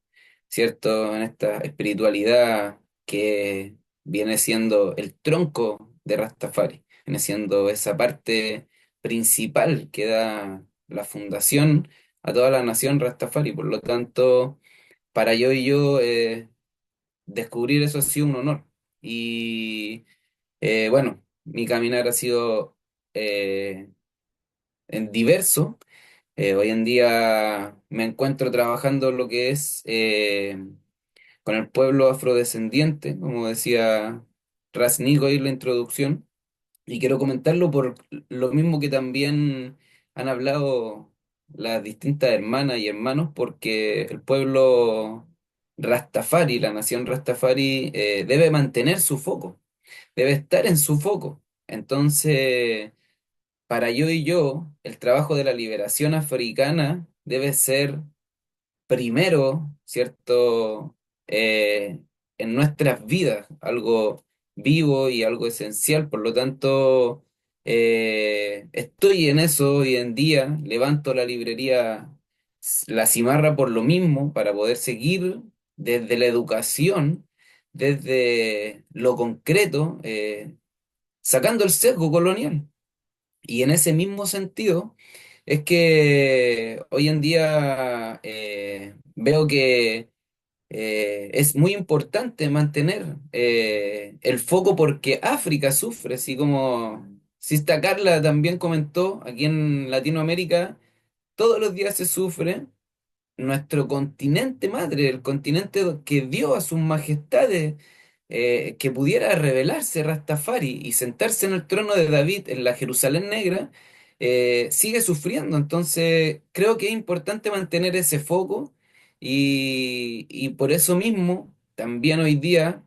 ¿cierto? En esta espiritualidad que viene siendo el tronco de Rastafari, viene siendo esa parte principal que da la fundación a toda la nación Rastafari. Por lo tanto, para yo y yo, descubrir eso ha sido un honor. Y bueno, mi caminar ha sido eh, en diverso. Hoy en día me encuentro trabajando lo que es con el pueblo afrodescendiente, como decía Ras Nico ahí en la introducción, y quiero comentarlo por lo mismo que también han hablado las distintas hermanas y hermanos, porque el pueblo Rastafari, la nación Rastafari, debe mantener su foco, debe estar en su foco. Entonces, para yo y yo, el trabajo de la liberación africana debe ser primero, ¿cierto? En nuestras vidas, algo vivo y algo esencial. Por lo tanto, estoy en eso hoy en día, levanto la librería La Cimarra por lo mismo, para poder seguir desde la educación, desde lo concreto, sacando el sesgo colonial. Y en ese mismo sentido, es que hoy en día veo que es muy importante mantener el foco porque África sufre, así como Sista Carla también comentó, aquí en Latinoamérica todos los días se sufre. Nuestro continente madre, el continente que dio a sus majestades que pudiera revelarse Rastafari y sentarse en el trono de David en la Jerusalén negra, sigue sufriendo. Entonces, creo que es importante mantener ese foco y por eso mismo, también hoy día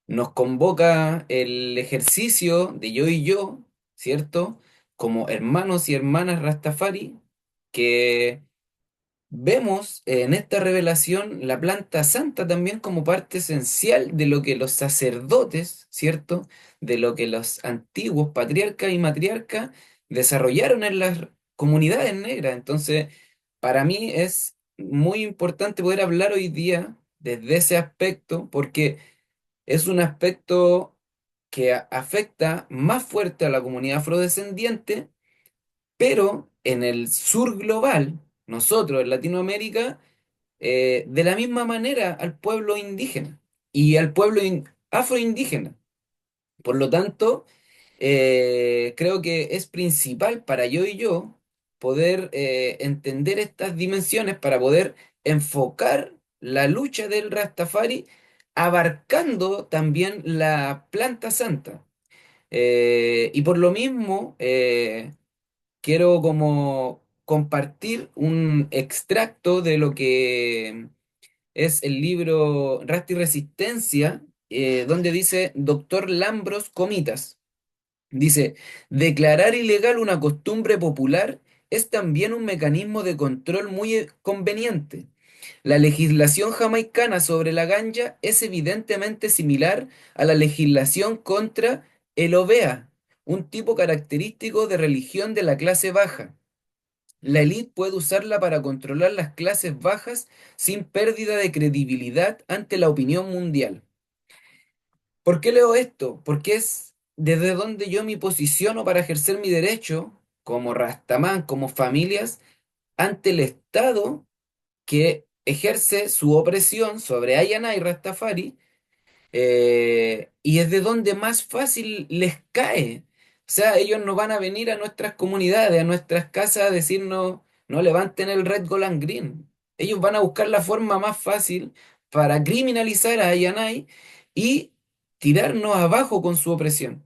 nos convoca el ejercicio de yo y yo, ¿cierto? Como hermanos y hermanas Rastafari, que vemos en esta revelación la planta santa también como parte esencial de lo que los sacerdotes, ¿cierto? De lo que los antiguos patriarcas y matriarcas desarrollaron en las comunidades negras. Entonces, para mí es muy importante poder hablar hoy día desde ese aspecto, porque es un aspecto que afecta más fuerte a la comunidad afrodescendiente, pero en el sur global, nosotros en Latinoamérica, de la misma manera al pueblo indígena y al pueblo afroindígena. Por lo tanto, creo que es principal para yo y yo poder entender estas dimensiones para poder enfocar la lucha del Rastafari abarcando también la planta santa. Y por lo mismo, quiero como compartir un extracto de lo que es el libro Rasta y Resistencia, donde dice Doctor Lambros Comitas. Dice, declarar ilegal una costumbre popular es también un mecanismo de control muy conveniente. La legislación jamaicana sobre la ganja es evidentemente similar a la legislación contra el ovea, un tipo característico de religión de la clase baja. La élite puede usarla para controlar las clases bajas sin pérdida de credibilidad ante la opinión mundial. ¿Por qué leo esto? Porque es desde donde yo me posiciono para ejercer mi derecho como Rastamán, como familias, ante el Estado que ejerce su opresión sobre Ayana y Rastafari, y es de donde más fácil les cae. O sea, ellos no van a venir a nuestras comunidades, a nuestras casas a decirnos, no levanten el red, gold and green. Ellos van a buscar la forma más fácil para criminalizar a Ayanay y tirarnos abajo con su opresión.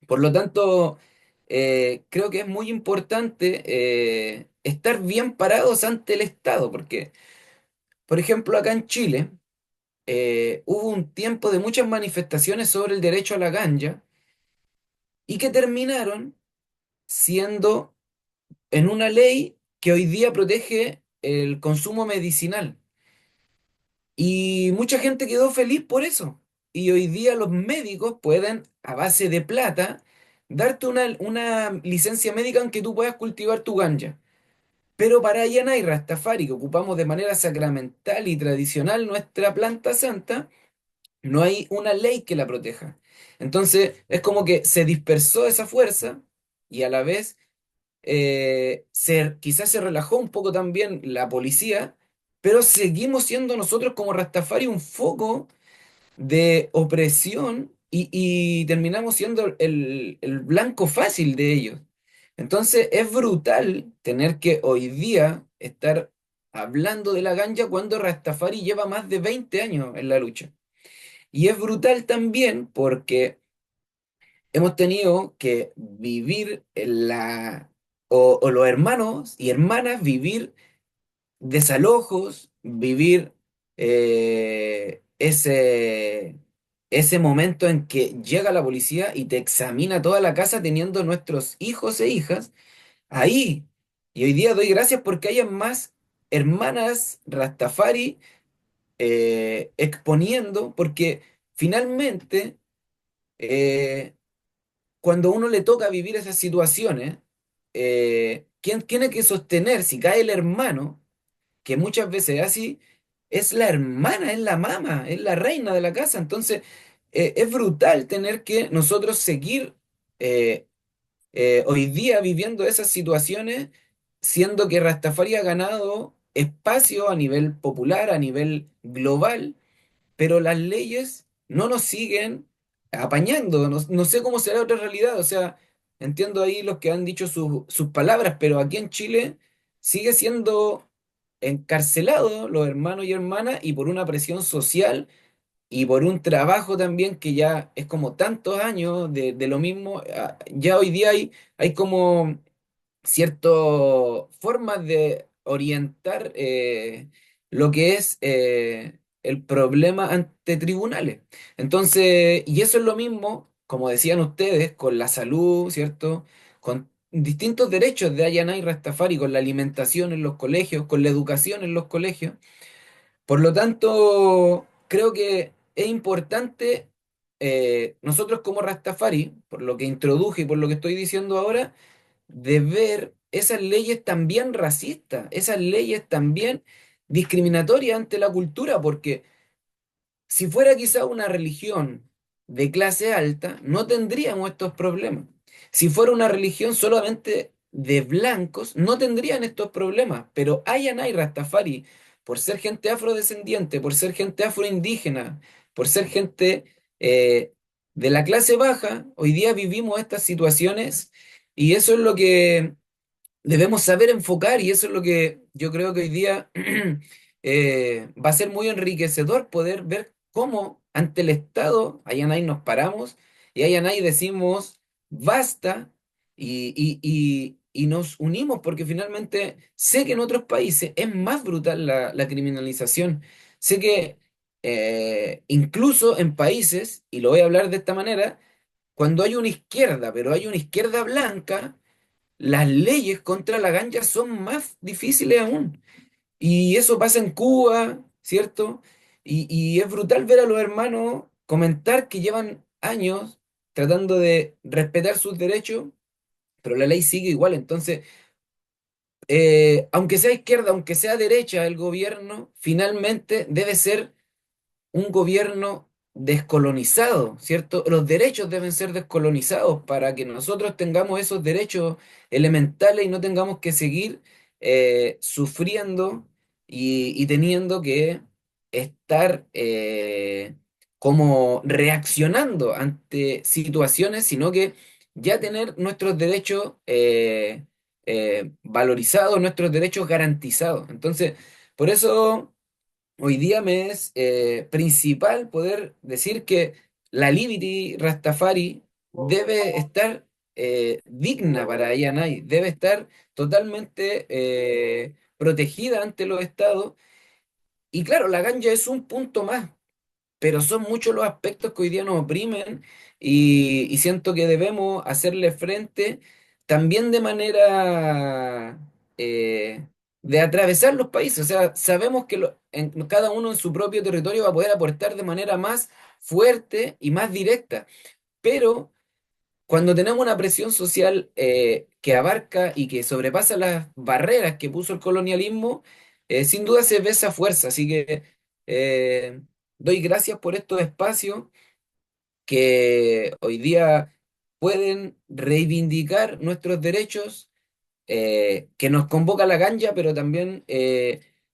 Por lo tanto, creo que es muy importante estar bien parados ante el Estado, porque, por ejemplo, acá en Chile, hubo un tiempo de muchas manifestaciones sobre el derecho a la ganja y que terminaron siendo en una ley que hoy día protege el consumo medicinal. Y mucha gente quedó feliz por eso. Y hoy día los médicos pueden, a base de plata, darte una licencia médica en que tú puedas cultivar tu ganja. Pero para Yana y Rastafari, que ocupamos de manera sacramental y tradicional nuestra planta santa, no hay una ley que la proteja. Entonces, es como que se dispersó esa fuerza y a la vez quizás se relajó un poco también la policía, pero seguimos siendo nosotros como Rastafari un foco de opresión y terminamos siendo el blanco fácil de ellos. Entonces, es brutal tener que hoy día estar hablando de la ganja cuando Rastafari lleva más de 20 años en la lucha. Y es brutal también porque hemos tenido que vivir o los hermanos y hermanas vivir desalojos, vivir ese momento en que llega la policía y te examina toda la casa teniendo nuestros hijos e hijas ahí. Y hoy día doy gracias porque hayan más hermanas Rastafari exponiendo, porque finalmente eh, cuando uno le toca vivir esas situaciones, ¿quién tiene que sostener si cae el hermano, que muchas veces es así, es la hermana, es la mamá, es la reina de la casa? Entonces, es brutal tener que nosotros seguir eh, hoy día viviendo esas situaciones, siendo que Rastafari ha ganado espacio a nivel popular, a nivel global, pero las leyes no nos siguen apañando. No, no sé cómo será otra realidad, o sea, entiendo ahí los que han dicho sus palabras, pero aquí en Chile sigue siendo encarcelado los hermanos y hermanas y por una presión social y por un trabajo también que ya es como tantos años de lo mismo. Ya hoy día hay como ciertas formas de orientar lo que es el problema ante tribunales. Entonces, y eso es lo mismo, como decían ustedes, con la salud, ¿cierto? Con distintos derechos de Ayanay Rastafari, con la alimentación en los colegios, con la educación en los colegios. Por lo tanto, creo que es importante, nosotros como Rastafari, por lo que introduje y por lo que estoy diciendo ahora, de ver esas leyes también racistas, esas leyes también discriminatorias ante la cultura, porque si fuera quizá una religión de clase alta, no tendríamos estos problemas. Si fuera una religión solamente de blancos, no tendrían estos problemas. Pero Ayanay y Rastafari, por ser gente afrodescendiente, por ser gente afroindígena, por ser gente de la clase baja, hoy día vivimos estas situaciones y eso es lo que debemos saber enfocar y eso es lo que yo creo que hoy día va a ser muy enriquecedor poder ver cómo ante el Estado, allá ahí nos paramos y allá ahí decimos basta y nos unimos porque finalmente sé que en otros países es más brutal la criminalización. Sé que incluso en países, y lo voy a hablar de esta manera, cuando hay una izquierda, pero hay una izquierda blanca, las leyes contra la ganja son más difíciles aún. Y eso pasa en Cuba, ¿cierto? Y es brutal ver a los hermanos comentar que llevan años tratando de respetar sus derechos, pero la ley sigue igual. Entonces, aunque sea izquierda, aunque sea derecha, el gobierno finalmente debe ser un gobierno descolonizado, ¿cierto? Los derechos deben ser descolonizados para que nosotros tengamos esos derechos elementales y no tengamos que seguir sufriendo y teniendo que estar como reaccionando ante situaciones, sino que ya tener nuestros derechos valorizados, nuestros derechos garantizados. Entonces, por eso... Hoy día me es principal poder decir que la Liberty Rastafari debe estar digna para Ayanay, debe estar totalmente protegida ante los estados. Y claro, la ganja es un punto más, pero son muchos los aspectos que hoy día nos oprimen y siento que debemos hacerle frente también de manera de atravesar los países. O sea, sabemos que cada uno en su propio territorio va a poder aportar de manera más fuerte y más directa, pero cuando tenemos una presión social que abarca y que sobrepasa las barreras que puso el colonialismo, sin duda se ve esa fuerza. Así que eh, doy gracias por estos espacios que hoy día pueden reivindicar nuestros derechos, que nos convoca la ganja, pero también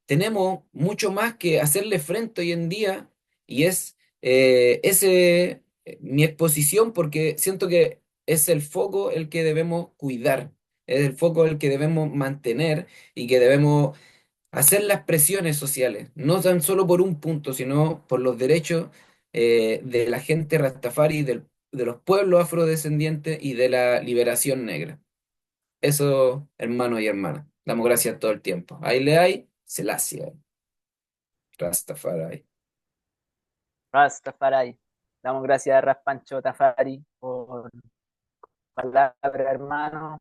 tenemos mucho más que hacerle frente hoy en día y es mi exposición porque siento que es el foco el que debemos cuidar, es el foco el que debemos mantener y que debemos hacer las presiones sociales, no tan solo por un punto, sino por los derechos de la gente Rastafari, de los pueblos afrodescendientes y de la liberación negra. Eso, hermanos y hermanas, damos gracias todo el tiempo. Ahí le hay, Selassie, Rastafari. Rastafari. Damos gracias a Raspancho Tafari por palabra, hermano.